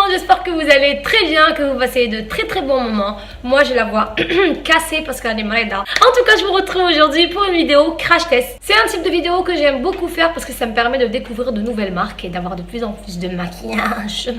monde, j'espère que vous allez très bien, que vous passez de très bons moments. Moi j'ai la voix cassée parce qu'elle est malade. En tout cas je vous retrouve aujourd'hui pour une vidéo crash test. C'est un type de vidéo que j'aime beaucoup faire parce que ça me permet de découvrir de nouvelles marques et d'avoir de plus en plus de maquillage.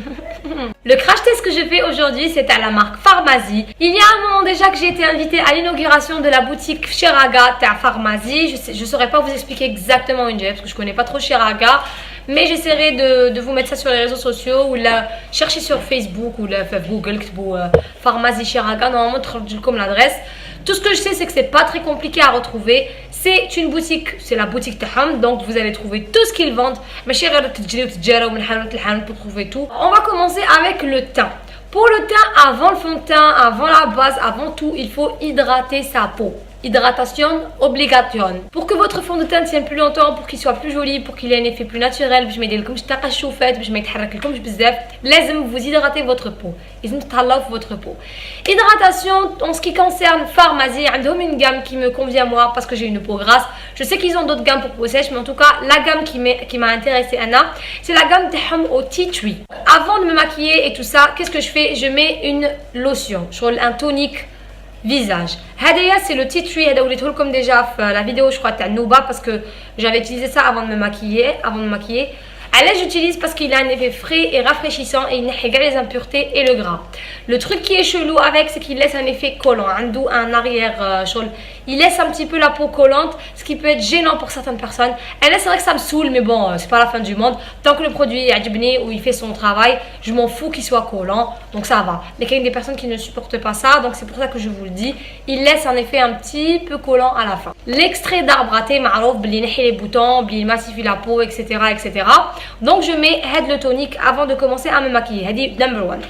Le crash test que je fais aujourd'hui c'est à la marque Pharmazie. Il y a un moment déjà que j'ai été invitée à l'inauguration de la boutique Cheraga à Pharmazie. Je saurais pas vous expliquer exactement où parce que je connais pas trop Cheraga. Mais j'essaierai de vous mettre ça sur les réseaux sociaux ou la chercher sur Facebook ou la Google ou Pharmazie Cheraga. Normalement, comme l'adresse. Tout ce que je sais, c'est que c'est pas très compliqué à retrouver. C'est une boutique, c'est la boutique Taham. Donc vous allez trouver tout ce qu'ils vendent. Pour trouver tout. On va commencer avec le teint. Pour le teint, avant le fond de teint, avant la base, avant tout, il faut hydrater sa peau. Hydratation obligation. Pour que votre fond de teint tienne plus longtemps, pour qu'il soit plus joli, pour qu'il ait un effet plus naturel, باش ما يديرلكمش طاقه الشوفات, باش ما يتحركلكمش بزاف, لازم vous hydratez votre peau. لازم تطلعوا في votre peau. Hydratation, en ce qui concerne Pharmazie, عندهم une gamme qui me convient moi parce que j'ai une peau grasse. Je sais qu'ils ont d'autres gammes pour peau sèche, mais en tout cas, la gamme qui m'a intéressée Anna, c'est la gamme تاعهم au tea tree. Avant de me maquiller et tout ça, qu'est-ce que je fais? Je mets une lotion, un tonique visage. Hadaya, c'est le tea tree. Hada وليته لكم déjà في la vidéo je crois تاع Nouba parce que j'avais utilisé ça avant de me maquiller. Allez, j'utilise parce qu'il a un effet frais et rafraîchissant et il nègre les impuretés et le gras. Le truc qui est chelou avec, c'est qu'il laisse un effet collant, un arrière il laisse un petit peu la peau collante, ce qui peut être gênant pour certaines personnes. Et là, c'est vrai que ça me saoule, mais bon, c'est pas la fin du monde. Tant que le produit est adibné ou il fait son travail, je m'en fous qu'il soit collant, donc ça va. Mais il y a des personnes qui ne supportent pas ça, donc c'est pour ça que je vous le dis. Il laisse un effet un petit peu collant à la fin. L'extrait d'arbre à thé, معروف باللي ينحي les boutons, باللي massifie la peau, etc. Donc je mets head le tonique avant de commencer à me maquiller. Hadi number one.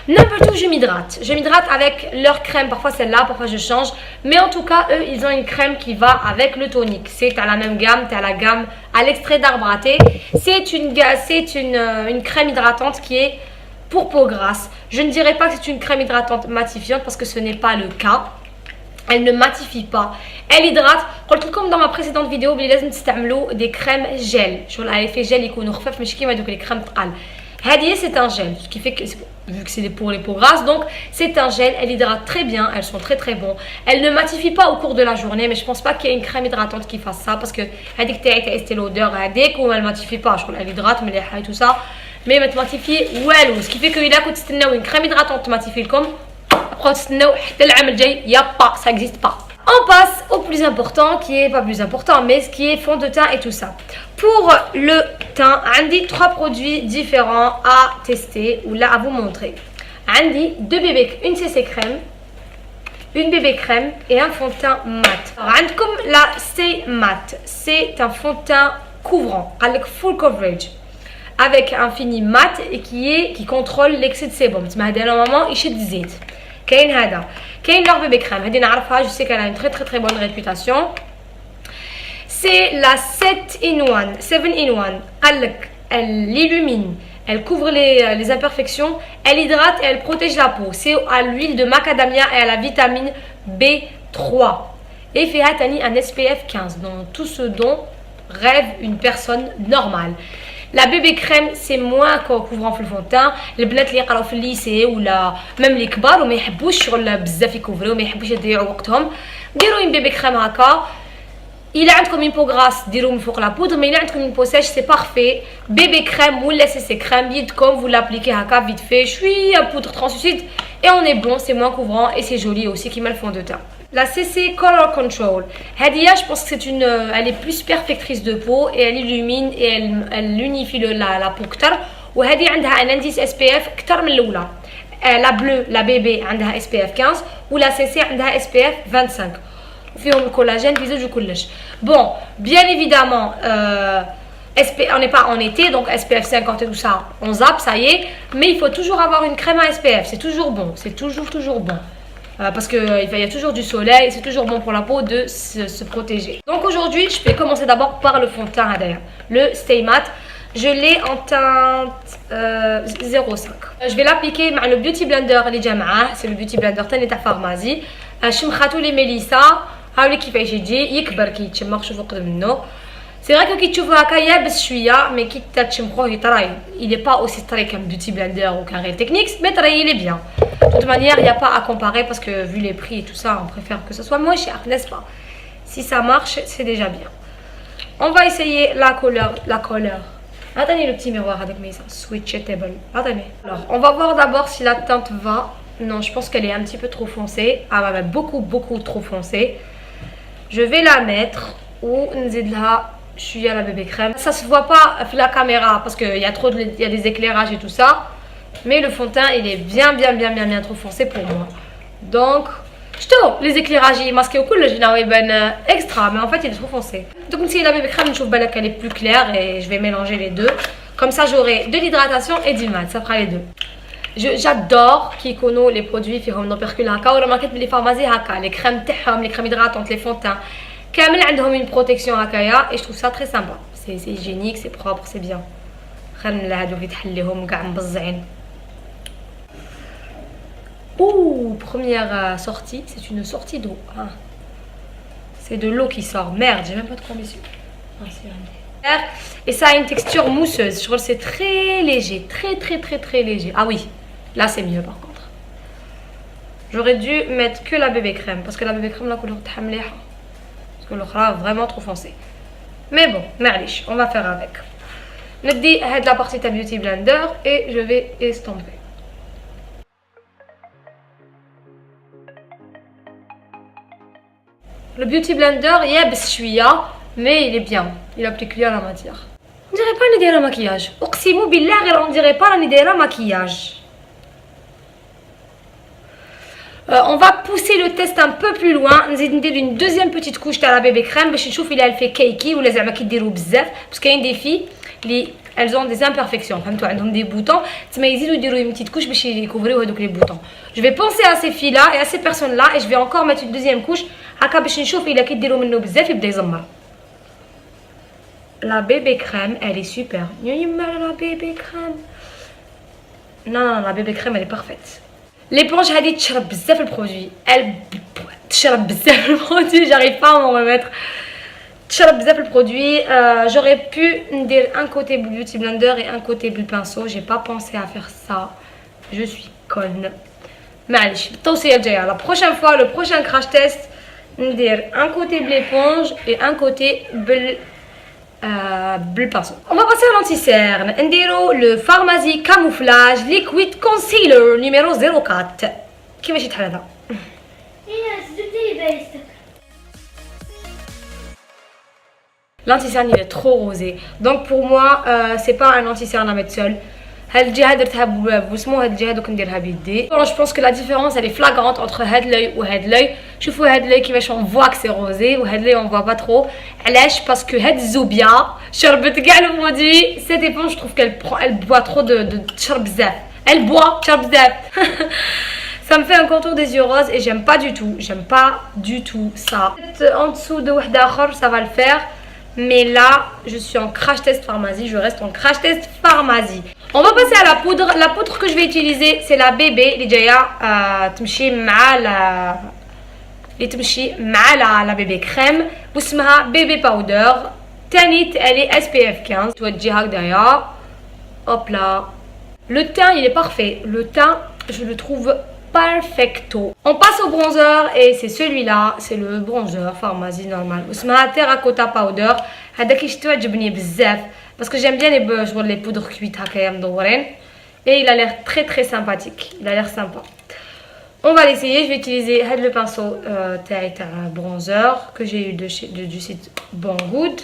Number two, je m'hydrate. Je m'hydrate avec leur crème. Parfois celle-là, parfois je change. Mais en tout cas, eux, ils ont une crème qui va avec le tonique. C'est à la même gamme, tu as la gamme à l'extrait d'arbre à thé. C'est une crème hydratante qui est pour peau grasse. Je ne dirais pas que c'est une crème hydratante matifiante parce que ce n'est pas le cas. Elle ne matifie pas, elle hydrate. Comme dans ma précédente vidéo, des crèmes gel. À l'effet gel, les crèmes Hadiye, c'est un gel, ce qui fait que, vu que c'est pour les peaux grasses, donc c'est un gel, elle hydrate très bien, elles sont très bons. Elle ne matifie pas au cours de la journée, mais je pense pas qu'il y ait une crème hydratante qui fasse ça, parce que Hadiye, tu as l'odeur, Hadiye, ou elle matifie pas, je crois elle hydrate, mais et tout ça, mais elle matifie, well, ce qui fait qu'il a une crème hydratante matifie comme, après, ça n'existe pas. On passe au plus important, qui est pas plus important, mais ce qui est fond de teint et tout ça. Pour le teint, Andy 3 produits différents à tester ou là à vous montrer. Andy 2 bébés, une CC crème, une bébé crème et un fond de teint mat. Alors, comme la Stay Matte, c'est un fond de teint couvrant avec full coverage, avec un fini mat et qui contrôle l'excès de sébum. Normalement, il يشد الزيت. كاين leur bébé crème. هذه نعرفها, je sais qu'elle a une très bonne réputation. C'est la 7-in-1. Elle illumine, elle couvre les imperfections, elle hydrate et elle protège la peau. C'est à l'huile de macadamia et à la vitamine B3. Et fait un SPF 15, donc tout ce dont rêve une personne normale. La bébé crème c'est moins couvrant في الفون تاع. البنات اللي يقراو في الليسي ولا ميم لي كبار وما يحبوش شغل بزاف يكوفريو وما يحبوش يضيعوا وقتهم, ديروا une bébé crème هكا. Il a عندكم une peau grasse, ديروا من فوق la poudre, mais il a عندكم une peau sèche, c'est parfait. Bébé crème ولا CC crème يدكم, vous l'appliquez هكا vite fait, شويه poudre translucide et on est bon, c'est moins couvrant et c'est joli aussi qui met le fond de teint. La CC Color Control. Hadiya, je pense que elle est plus perfectrice de peau et elle illumine et elle unifie la peau كتر. وهذه عندها un indice SPF كتر من الأولى. La bleue, la bébé عندها SPF 15 ou la CC عندها SPF 25. وفيهم الكولاجين في زوج وكلش. Bon, bien évidemment, on n'est pas en été, donc SPF 50 et tout ça, on zappe, ça y est. Mais il faut toujours avoir une crème à SPF, c'est toujours bon, c'est toujours bon. Parce qu'il y a toujours du soleil, c'est toujours bon pour la peau de se protéger. Donc aujourd'hui, je vais commencer d'abord par le fond de teint d'ailleurs. Le Stay Matte, je l'ai en teinte 0,5. Je vais l'appliquer avec le Beauty Blender, c'est le Beauty Blender de Pharmazie. Je vais les Mélissa, هاولي كيفاش يجي يكبر كي يتشمر, شوفوا قدام منه. C'est vrai que qui tu vois à Kaya, mais qui t'a il n'est pas aussi très qu'un Beauty Blender ou qu'un Real Techniques, mais il est bien. De toute manière, il n'y a pas à comparer parce que vu les prix et tout ça, on préfère que ce soit moins cher, n'est-ce pas? Si ça marche, c'est déjà bien. On va essayer la couleur. Attendez le petit miroir avec mes switchable. Attendez. Alors, on va voir d'abord si la teinte va. Non, je pense qu'elle est un petit peu trop foncée. Ah, bah, beaucoup trop foncée. Je vais la mettre ou là. Je suis à la bébé crème. Ça se voit pas la caméra parce qu'il y a des éclairages et tout ça. Mais le fond de teint, il est bien trop foncé pour moi. Donc, les éclairages, ils masquent au cou, j'ai un extra, mais en fait, il est trop foncé. Donc, si la bébé crème, je trouve qu'elle est plus claire et je vais mélanger les deux. Comme ça, j'aurai de l'hydratation et du mat. Ça fera les deux. J'adore Kikono, les produits qui ont percule haka ou la marque les pharmacies haka, les crèmes tehom, les crèmes hydratantes, les fonds de teint. Kamel عندهم une protection hakaya et je trouve ça très sympa. C'est hygiénique, c'est propre, c'est bien. Ouh, première sortie, c'est une sortie d'eau. Ah. C'est de l'eau qui sort. Merde, j'ai même pas de condition. Ah, et ça a une texture mousseuse. Je trouve que c'est très léger, très léger. Ah oui, là c'est mieux par contre. J'aurais dû mettre que la bébé crème parce que la bébé crème la couleur تحمليها. Parce que l'autre là vraiment trop foncé. Mais bon, merlich, on va faire avec. نبدي هاد la partie de Beauty Blender et je vais estomper. Le Beauty Blender, يابس شوية, mais il est bien. Il applique bien la matière. On dirait pas راني دايره maquillage. اقسم بالله غير on dirait pas راني دايره maquillage. On va pousser le test un peu plus loin. نزيد ندير une deuxième petite couche تاع la bébé crème باش نشوف إلا elle fait cakey ولا زعما كيديروا بزاف parce qu'il y a des filles اللي elles ont des imperfections. فهمتوا عندهم des boutons تما يزيدوا يديروا une petite couche باش يكوفريو هذوك les boutons. Je vais penser à ces filles là et à ces personnes là et je vais encore mettre une deuxième couche هكا باش نشوف إلا كيديروا منه بزاف يبدا يزمر. La bébé crème, elle est super. La bébé crème. Non, la bébé crème, elle est parfaite. L'éponge, elle tchirab bzaf le produit. Elle tchirab bzaf le produit. J'arrive pas à m'en remettre. Tchirab bzaf le produit. J'aurais pu dire un côté Beauty Blender et un côté Bleu Pinceau. J'ai pas pensé à faire ça. Je suis conne. معليش التوصية الجاية. La prochaine fois, le prochain crash test, dire un côté bleu éponge et un côté bleu pinceau. On va passer à l'anti-cerne. Ndiro le Pharmacie Camouflage Liquid Concealer numéro 04. كيفاش يتحل هذا؟ L'anti-cerne il est trop rosé. Donc pour moi c'est pas un anti-cerne à mettre seul. هاد الجهه درتها بوسمو هاد الجهه دوك نديرها بيدي. Je pense que la différence elle est flagrante entre هاد l'œil و هاد l'œil. شوفوا هاد l'œil كيفاش on voit que c'est rosé و هاد l'œil on voit pas trop. علاش parce que هاد الزوبيا شربت كاع le produit. Cette éponge je trouve qu'elle boit trop de تشرب بزاف. Elle boit تشرب بزاف. Ça me fait un contour des yeux roses et j'aime pas du tout ça. En dessous de وحده اخر ça va le faire. Mais là, je suis en crash test pharmacie. Je reste en crash test pharmacie. On va passer à la poudre. La poudre que je vais utiliser, c'est la bébé. اللي جايه تمشي مع la bébé crème. واسمها bébé powder. تانيت elle est SPF 15. توجي هكذايا. Hop là. Le teint, il est parfait. Le teint, je le trouve perfecto. On passe au bronzer et c'est celui-là, c'est le bronzer pharmacie normal. اسمها terracotta powder. هذا كيعجبني بزاف parce que j'aime bien les poudres cuites هكايا مدورين. Et il a l'air très sympathique. Il a l'air sympa. On va l'essayer. Je vais utiliser le pinceau تاع bronzer que j'ai eu du site Banggood.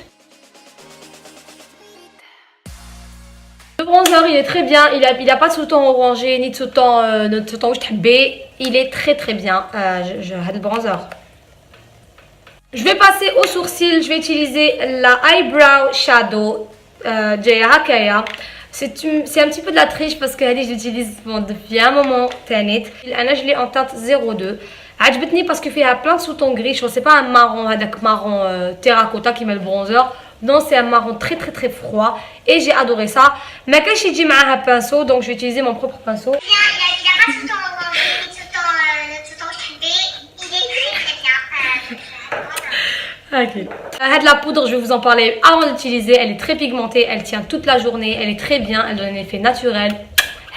Le bronzer il est très bien, il a pas de sous-ton orangé ni de sous-ton B. Il est très bien. Le bronzer. Je vais passer au sourcil. Je vais utiliser la eyebrow shadow Jaya Hakaya. C'est un petit peu de la triche parce que je l'utilise depuis un moment. Je l'ai en teinte 02. عجبتني parce que فيها plein de sous-tons gris. Je sais pas un marron, هذاك marron terracotta qui met le bronzer. Non, c'est un marron très froid et j'ai adoré ça. Mais quand j'ai dit معاها pinceau, donc je vais utiliser mon propre pinceau. Il a pas tout le temps orangé, ni tout le temps B. Il est très bien. Ok. La poudre, je vais vous en parler avant d'utiliser. Elle est très pigmentée, elle tient toute la journée, elle est très bien, elle donne un effet naturel.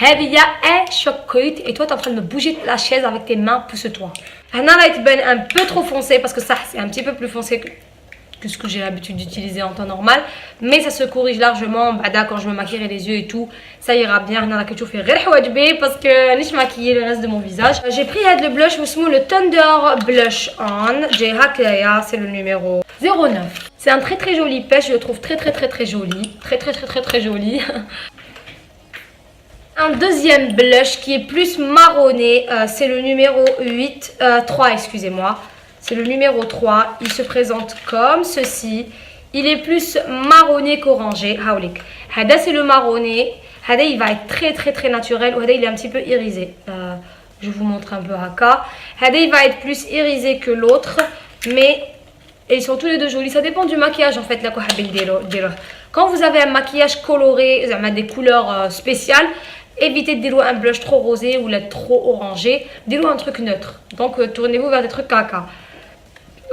Et toi, tu es en train de me bouger la chaise avec tes mains, pousse-toi. Là, il est un peu trop foncé parce que ça, c'est un petit peu plus foncé que ce que j'ai l'habitude d'utiliser en temps normal. Mais ça se corrige largement. Quand je me maquillerai les yeux et tout, ça ira bien. Parce que je maquiller le reste de mon visage. J'ai pris le blush, le Thunder Blush On. C'est le numéro 09. C'est un très très joli pêche, je le trouve très très très très joli. Très joli. Un deuxième blush qui est plus marronné, c'est le numéro 3, excusez-moi. C'est le numéro 3, il se présente comme ceci. Il est plus marronné qu'orangé. Hada c'est le marronné. Hada il va être très très très naturel. Hada il est un petit peu irisé. Je vous montre un peu Haka. Hada il va être plus irisé que l'autre. Mais ils sont tous les deux jolis. Ça dépend du maquillage en fait. Quand vous avez un maquillage coloré, des couleurs spéciales, évitez de dire un blush trop rosé ou trop orangé. Dites-le un truc neutre. Donc tournez-vous vers des trucs caca.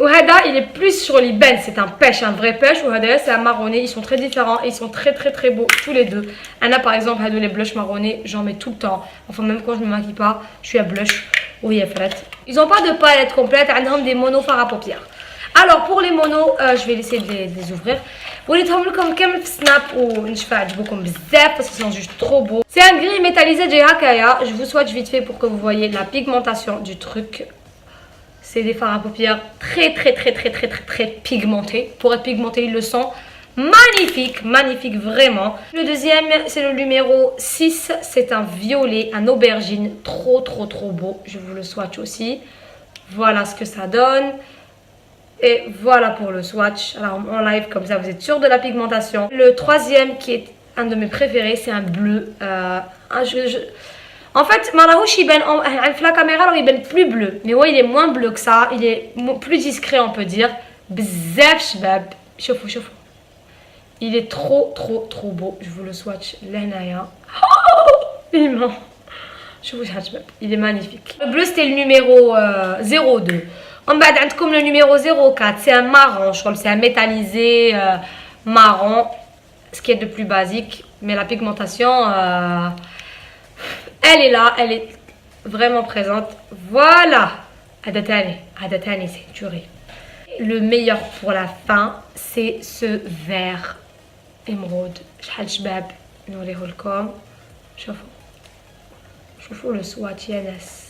Ouhada, il est plus sur les bennes, c'est un pêche, un vrai pêche. Ouhada, c'est un marronné, ils sont très différents et ils sont très très très beaux tous les deux. Anna par exemple, les blushs marronnés, j'en mets tout le temps. Enfin même quand je ne me maquille pas, je suis à blush. Oui, ils n'ont pas de palette complète, ils ont des monos fards à paupières. Alors pour les monos, je vais essayer de les ouvrir. وريتهم كامل في سناب ونشفى عجبوكم بزاف parce qu'ils sont juste trop beaux. C'est un gris métallisé de Hakaya. Je vous swatch vite fait pour que vous voyez la pigmentation du truc. C'est des fards à paupières très pigmentés. Pour être pigmentés, ils le sont. Magnifique vraiment. Le deuxième, c'est le numéro 6. C'est un violet, un aubergine. Trop beau. Je vous le swatch aussi. Voilà ce que ça donne. Et voilà pour le swatch. Alors en live comme ça vous êtes sûr de la pigmentation. Le troisième qui est un de mes préférés, c'est un bleu. En fait, la caméra il est plus bleu. Mais ouais, il est moins bleu que ça. Il est plus discret on peut dire. Bzaf shbab. Choufou. Il est trop beau. Je vous le swatch. Il est magnifique. Le bleu c'était le numéro 02. En bas, comme le numéro 04, c'est un marron, je crois que c'est un métallisé marron, ce qui est de plus basique. Mais la pigmentation, elle est là, elle est vraiment présente. Voilà, Adatani, c'est duré. Le meilleur pour la fin, c'est ce vert émeraude. Chauffe le swatch, Yanas.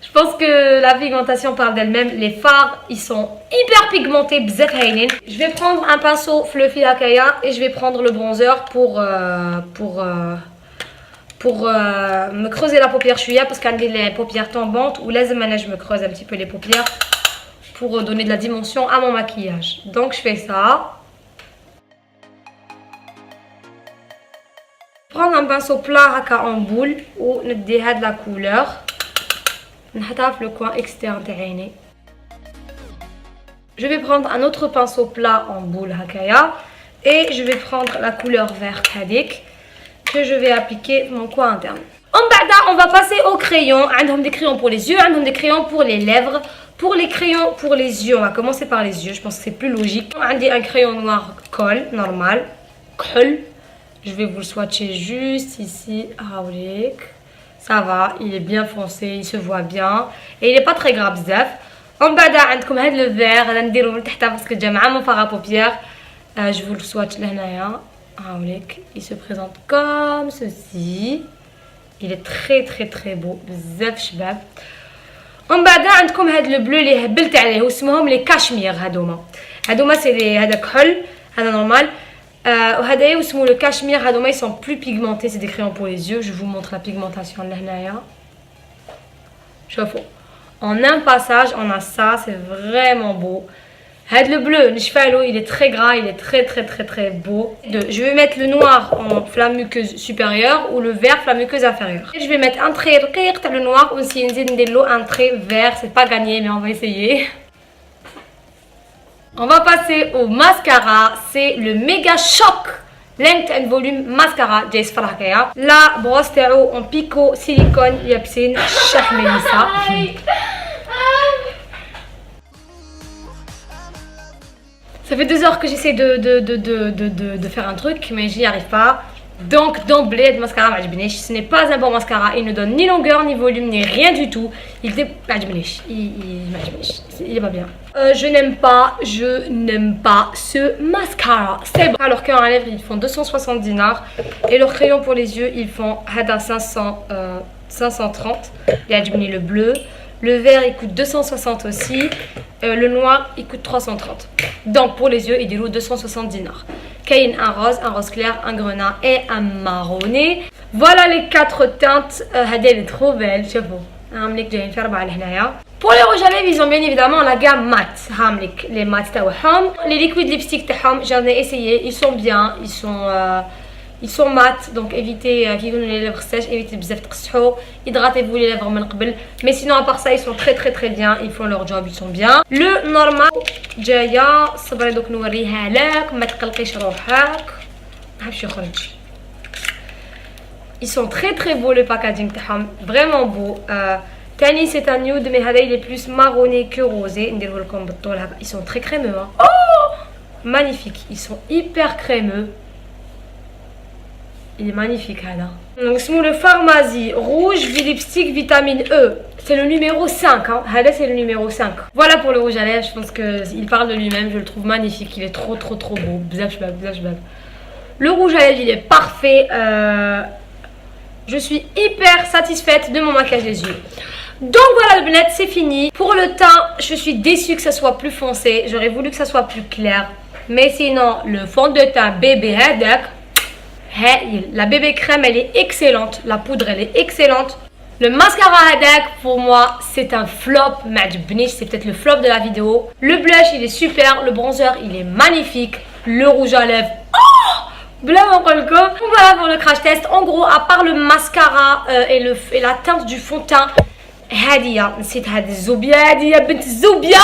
Je pense que la pigmentation parle d'elle-même. Les fards, ils sont hyper pigmentés. Je vais prendre un pinceau Fluffy Hakaya et je vais prendre le bronzer pour me creuser la paupière chouïa parce qu'elle a les paupières tombantes ou les je me creuse un petit peu les paupières pour donner de la dimension à mon maquillage. Donc je fais ça. Prendre un pinceau plat Haka en boule ou de la couleur. Le coin externe. Je vais prendre un autre pinceau plat en boule Hakaya et je vais prendre la couleur verte Hadik que je vais appliquer mon coin interne. On va passer aux crayons. On a des crayons pour les yeux, on a des crayons pour les lèvres. Pour les crayons pour les yeux, on va commencer par les yeux, je pense que c'est plus logique. On a un crayon noir colle, normal. Colle. Je vais vous le swatcher juste ici. Ça va, il est bien foncé, il se voit bien. Et il n'est pas très grave, bzaf. En bas, عندكم هذا le vert, on va le mettre parce que j'ai mon fard à paupières. Je vous le swatch là. Il se présente comme ceci. Il est très beau, bzaf shbab. En bas, عندكم هذا le bleu اللي هبلت عليه واسمهم les cachemire هذوما c'est les هذا كحل هذا normal. وهذا اسمه le cachemire. هذوما ils sont plus pigmentés, c'est des crayons pour les yeux. Je vous montre la pigmentation لهنايا. شوفوا. En un passage, on a ça, c'est vraiment beau. Le bleu, il est très gras, il est très beau. Je vais mettre le noir en flamuqueuse supérieure ou le vert flamuqueuse inférieure. Et je vais mettre un trait le noir aussi un trait vert, c'est pas gagné mais on va essayer. On va passer au mascara, c'est le Mega Shock Length and Volume Mascara Jace Farhakaya. La brosse تاعو en pico silicone يابسين شحمة نساء. Ça fait 2 heures que j'essaie de faire un truc, mais j'y arrive pas. Donc d'emblée, le mascara m'ajbnish. Ce n'est pas un bon mascara. Il ne donne ni longueur, ni volume, ni rien du tout. Il m'ajbnish. Il est pas bien. Je n'aime pas ce mascara. C'est bon. Alors qu'en lèvres, ils font 260 dinars. Et leurs crayons pour les yeux, ils font 530. Le bleu. Le vert, il coûte 260 aussi. Le noir, il coûte 330. Donc pour les yeux, il déroule 260 dinars. Kayin un rose clair, un grenat et un marronné. Voilà les 4 teintes. Elle est trop belle, je vous. Pour les rouges à lèvres, ils ont bien évidemment la gamme mat. Les mat les liquides lipstick j'en ai essayé, ils sont bien, ils sont mat, donc évitez les lèvres sèches, évitez bzaf tqsḥu, hydratez-vous les lèvres من قبل. Mais sinon à part ça, ils sont très bien, ils font leur job, ils sont bien. Le normal جايه صبري دوك نوريها لك ما تقلقيش روحك ما حبش يخرج. Ils sont très beaux, le packaging تاعهم vraiment beau. Tani c'est un nude mais هذا il est plus marronné que rosé. نديروا لكم بالطول هكا. Ils sont très crémeux hein. Oh magnifique, ils sont hyper crémeux. Il est magnifique هذا. Donc c'est le Pharmacie rouge lipstick vitamine E. C'est le numéro 5 hein. هذا c'est le numéro 5. Voilà pour le rouge à lèvres, je pense que il parle de lui-même, je le trouve magnifique, il est trop beau. بزاف شباب. Le rouge à lèvres, il est parfait. Je suis hyper satisfaite de mon maquillage des yeux. Donc voilà le bled, c'est fini. Pour le teint, je suis déçue que ça soit plus foncé. J'aurais voulu que ça soit plus clair. Mais sinon, le fond de teint bébé hadak, la bébé crème, elle est excellente. La poudre, elle est excellente. Le mascara hadak, pour moi, c'est un flop. C'est peut-être le flop de la vidéo. Le blush, il est super. Le bronzer, il est magnifique. Le rouge à lèvres, voilà pour le crash test. En gros, à part le mascara et la teinte du fond de teint, هادية نسيت هاد الزوبيا هادية بنت الزوبيا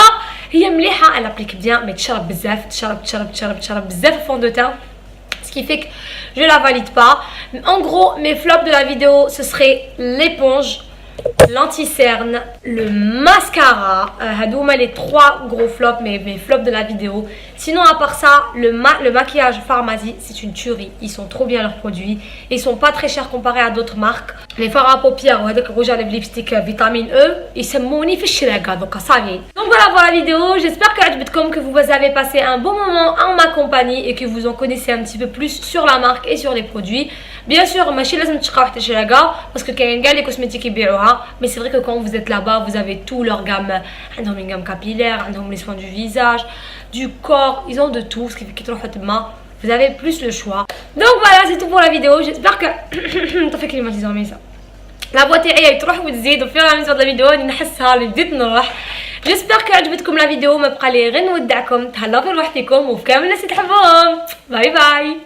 هي مليحة, elle applique bien mais تشرب بزاف تشرب بزاف fond de teint, ce qui fait que je la valide pas. En gros, mes flops de la vidéo, ce serait l'éponge, l'anti-cerne, le mascara. Hadouma les 3 gros flops, mes flops de la vidéo. Sinon à part ça, le maquillage Pharmacie, c'est une tuerie. Ils sont trop bien leurs produits. Ils sont pas très chers comparés à d'autres marques. Les fards à paupières ou avec le rouge à lèvres lipstick vitamine E, ils sont mouni fi الشراكة donc ça vient. Donc voilà pour la vidéo. J'espère que vous avez passé un bon moment en ma compagnie et que vous en connaissez un petit peu plus sur la marque et sur les produits. Bien sûr, ماشي لازم تشقاو حتى شي حاجة parce que كاين كاع les cosmétiques يبيعوها. Mais c'est vrai que quand vous êtes là-bas, vous avez tout leur gamme. عندهم une gamme capillaire, عندهم les soins du visage, du corps, ils ont de tout, ce qui fait qu'ils vous avez plus le choix. Donc voilà, c'est tout pour la vidéo. J'espère que t'as fait climatiseur ça. La boîte est تروح وتزيد وفي la mesure de la vidéo راني نحسها اللي بديت نروح. J'espère que عجبتكم la vidéo. ما بقى لي غير نودعكم. تهلاو في روحتكم وفي كامل الناس اللي تحبوهم. باي باي.